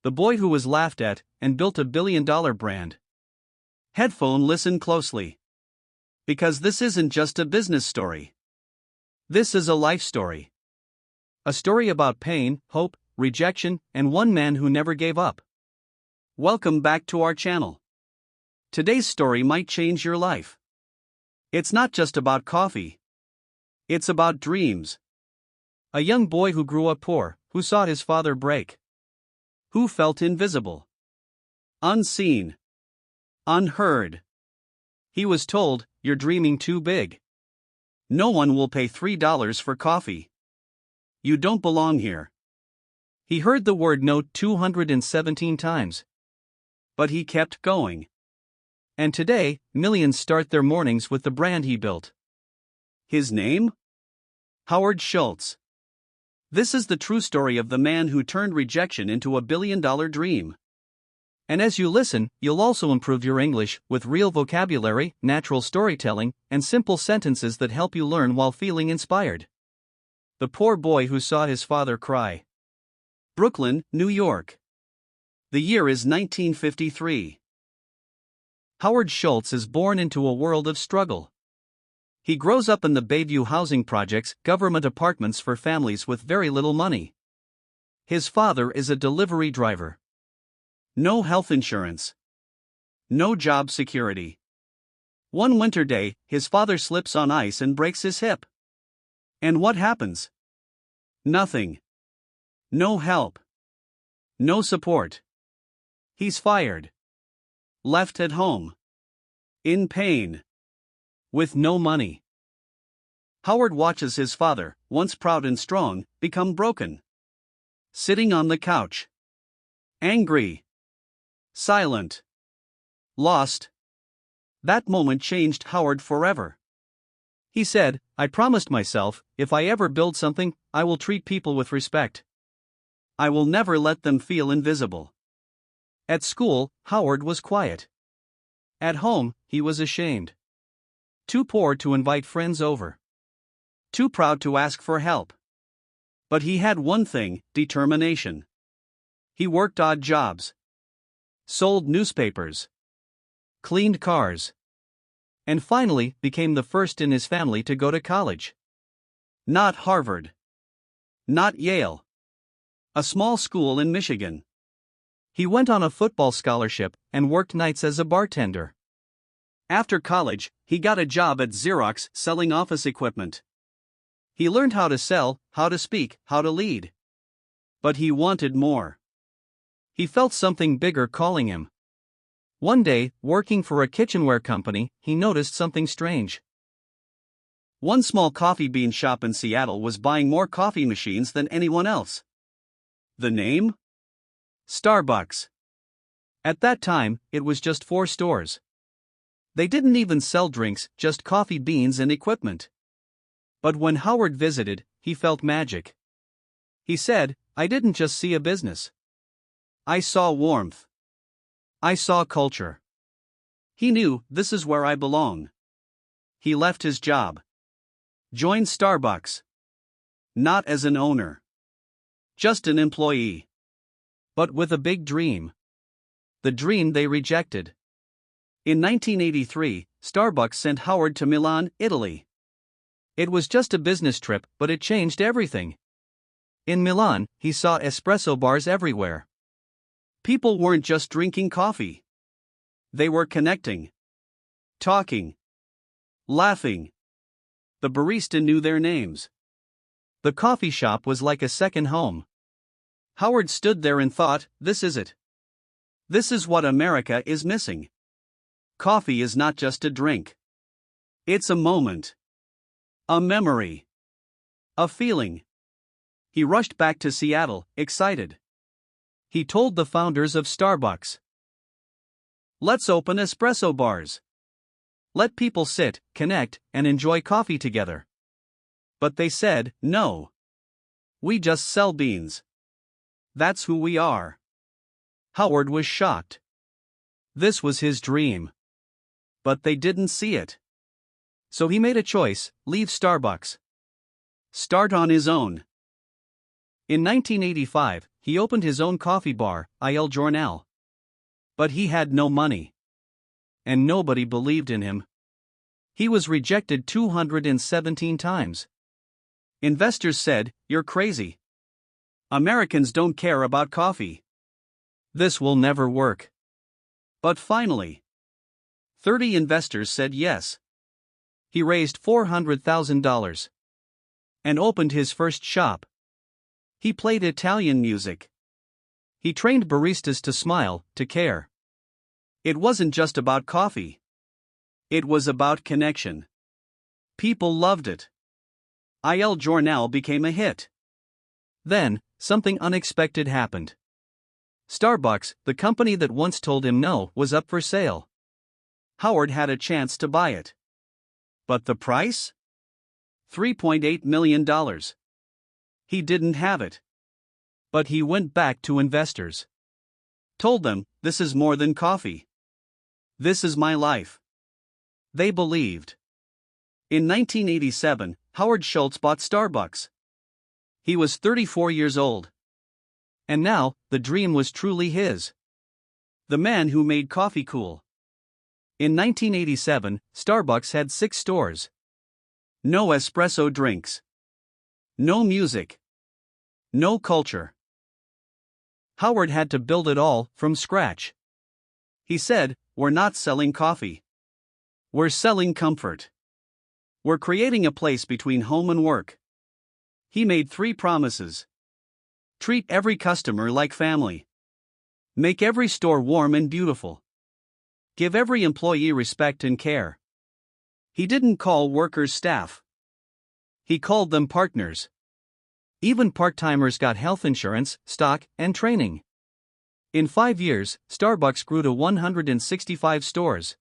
The boy who was laughed at and built a billion-dollar brand. Headphone, listen closely. Because this isn't just a business story. This is a life story. A story about pain, hope, rejection, and one man who never gave up. Welcome back to our channel. Today's story might change your life. It's not just about coffee. It's about dreams. A young boy who grew up poor, who saw his father break. Who felt invisible. Unseen. Unheard. He was told, "You're dreaming too big. No one will pay $3 for coffee. You don't belong here." He heard the word no 217 times. But he kept going. And today, millions start their mornings with the brand he built. His name? Howard Schultz. This is the true story of the man who turned rejection into a billion-dollar dream. And as you listen, you'll also improve your English with real vocabulary, natural storytelling, and simple sentences that help you learn while feeling inspired. The poor boy who saw his father cry. Brooklyn, New York. The year is 1953. Howard Schultz is born into a world of struggle. He grows up in the Bayview housing projects, government apartments for families with very little money. His father is a delivery driver. No health insurance. No job security. One winter day, his father slips on ice and breaks his hip. And what happens? Nothing. No help. No support. He's fired. Left at home. In pain. With no money. Howard watches his father, once proud and strong, become broken. Sitting on the couch. Angry. Silent. Lost. That moment changed Howard forever. He said, "I promised myself, if I ever build something, I will treat people with respect. I will never let them feel invisible." At school, Howard was quiet. At home, he was ashamed. Too poor to invite friends over. Too proud to ask for help. But he had one thing, determination. He worked odd jobs. Sold newspapers. Cleaned cars. And finally became the first in his family to go to college. Not Harvard. Not Yale. A small school in Michigan. He went on a football scholarship and worked nights as a bartender. After college, he got a job at Xerox selling office equipment. He learned how to sell, how to speak, how to lead. But he wanted more. He felt something bigger calling him. One day, working for a kitchenware company, he noticed something strange. One small coffee bean shop in Seattle was buying more coffee machines than anyone else. The name? Starbucks. At that time, it was just 4 stores. They didn't even sell drinks, just coffee beans and equipment. But when Howard visited, he felt magic. He said, "I didn't just see a business. I saw warmth. I saw culture." He knew, this is where I belong. He left his job. Joined Starbucks. Not as an owner. Just an employee. But with a big dream. The dream they rejected. In 1983, Starbucks sent Howard to Milan, Italy. It was just a business trip, but it changed everything. In Milan, he saw espresso bars everywhere. People weren't just drinking coffee. They were connecting. Talking. Laughing. The barista knew their names. The coffee shop was like a second home. Howard stood there and thought, this is it. This is what America is missing. Coffee is not just a drink. It's a moment. A memory. A feeling. He rushed back to Seattle, excited. He told the founders of Starbucks, "Let's open espresso bars. Let people sit, connect, and enjoy coffee together." But they said, "No. We just sell beans. That's who we are." Howard was shocked. This was his dream. But they didn't see it. So he made a choice, leave Starbucks. Start on his own. In 1985, he opened his own coffee bar, Il Giornale. But he had no money. And nobody believed in him. He was rejected 217 times. Investors said, "You're crazy. Americans don't care about coffee. This will never work." But finally, 30 investors said yes. He raised $400,000 and opened his first shop. He played Italian music. He trained baristas to smile, to care. It wasn't just about coffee. It was about connection. People loved it. Il Giornale became a hit. Then, something unexpected happened. Starbucks, the company that once told him no, was up for sale. Howard had a chance to buy it. But the price? $3.8 million. He didn't have it. But he went back to investors. Told them, "This is more than coffee. This is my life." They believed. In 1987, Howard Schultz bought Starbucks. He was 34 years old. And now, the dream was truly his. The man who made coffee cool. In 1987, Starbucks had 6 stores. No espresso drinks. No music. No culture. Howard had to build it all from scratch. He said, "We're not selling coffee. We're selling comfort. We're creating a place between home and work." He made 3 promises. Treat every customer like family. Make every store warm and beautiful. Give every employee respect and care. He didn't call workers staff. He called them partners. Even part-timers got health insurance, stock, and training. In 5 years, Starbucks grew to 165 stores.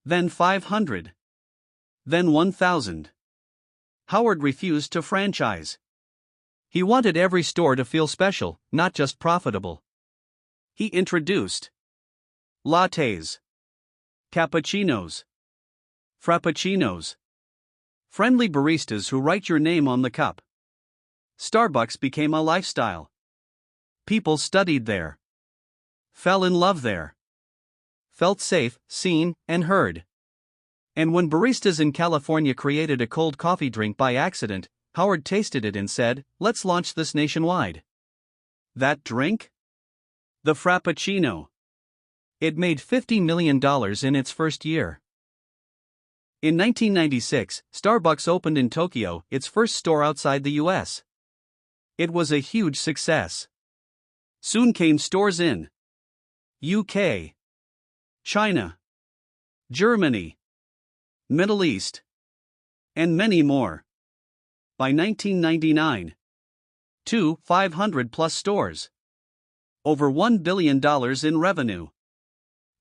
Then 500. Then 1,000. Howard refused to franchise. He wanted every store to feel special, not just profitable. He introduced lattes, cappuccinos, frappuccinos, friendly baristas who write your name on the cup. Starbucks became a lifestyle. People studied there, fell in love there, felt safe, seen, and heard. And when baristas in California created a cold coffee drink by accident, Howard tasted it and said, "Let's launch this nationwide." That drink? The Frappuccino. It made $50 million in its first year. In 1996, Starbucks opened in Tokyo, its first store outside the US. It was a huge success. Soon came stores in UK, China, Germany, Middle East, and many more. By 1999, 500+ stores. Over $1 billion in revenue.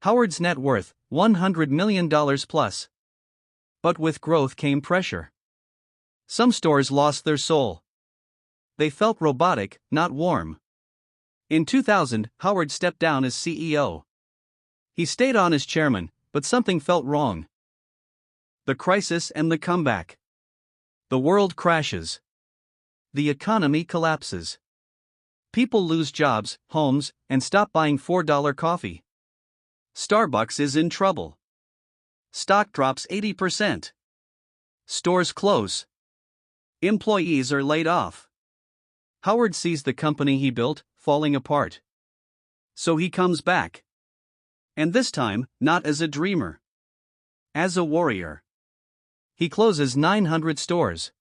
Howard's net worth, $100 million plus. But with growth came pressure. Some stores lost their soul. They felt robotic, not warm. In 2000, Howard stepped down as CEO. He stayed on as chairman, but something felt wrong. The crisis and the comeback. The world crashes. The economy collapses. People lose jobs, homes, and stop buying $4 coffee. Starbucks is in trouble. Stock drops 80%. Stores close. Employees are laid off. Howard sees the company he built falling apart. So he comes back. And this time, not as a dreamer. As a warrior. He closes 900 stores.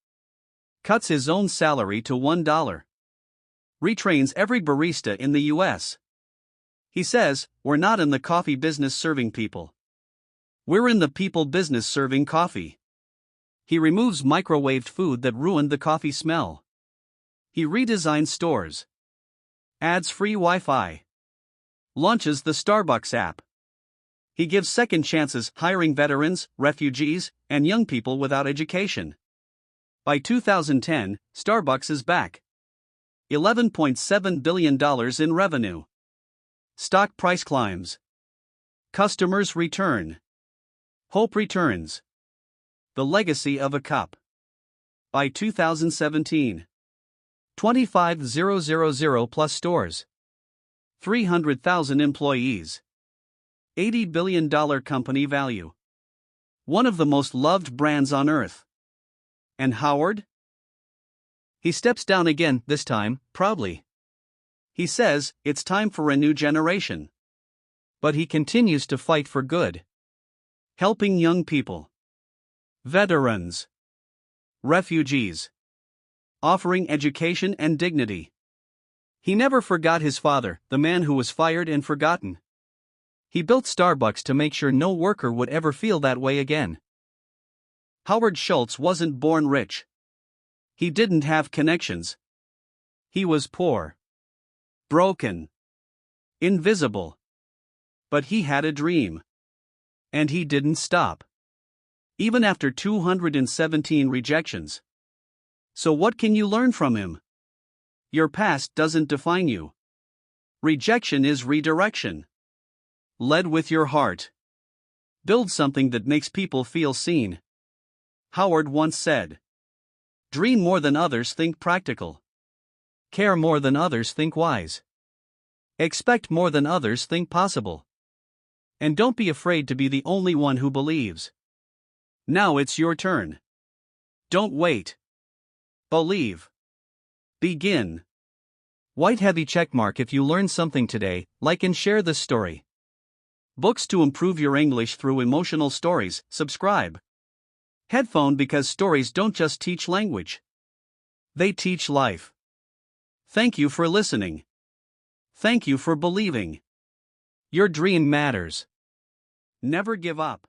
Cuts his own salary to $1. Retrains every barista in the US. He says, "We're not in the coffee business serving people. We're in the people business serving coffee." He removes microwaved food that ruined the coffee smell. He redesigns stores. Adds free Wi-Fi. Launches the Starbucks app. He gives second chances, hiring veterans, refugees, and young people without education. By 2010, Starbucks is back. $11.7 billion in revenue. Stock price climbs. Customers return. Hope returns. The legacy of a cup. By 2017. 25,000 plus stores. 300,000 employees. $80 billion company value. One of the most loved brands on earth. And Howard? He steps down again, this time, proudly. He says, it's time for a new generation. But he continues to fight for good. Helping young people. Veterans. Refugees. Offering education and dignity. He never forgot his father, the man who was fired and forgotten. He built Starbucks to make sure no worker would ever feel that way again. Howard Schultz wasn't born rich. He didn't have connections. He was poor. Broken. Invisible. But he had a dream. And he didn't stop. Even after 217 rejections. So what can you learn from him? Your past doesn't define you. Rejection is redirection. Lead with your heart. Build something that makes people feel seen. Howard once said, dream more than others, think practical. Care more than others, think wise. Expect more than others, think possible. And don't be afraid to be the only one who believes. Now it's your turn. Don't wait. Believe. Begin. White heavy checkmark if you learned something today. Like and share this story. Books to improve your English through emotional stories. Subscribe. Headphone because stories don't just teach language. They teach life. Thank you for listening. Thank you for believing. Your dream matters. Never give up.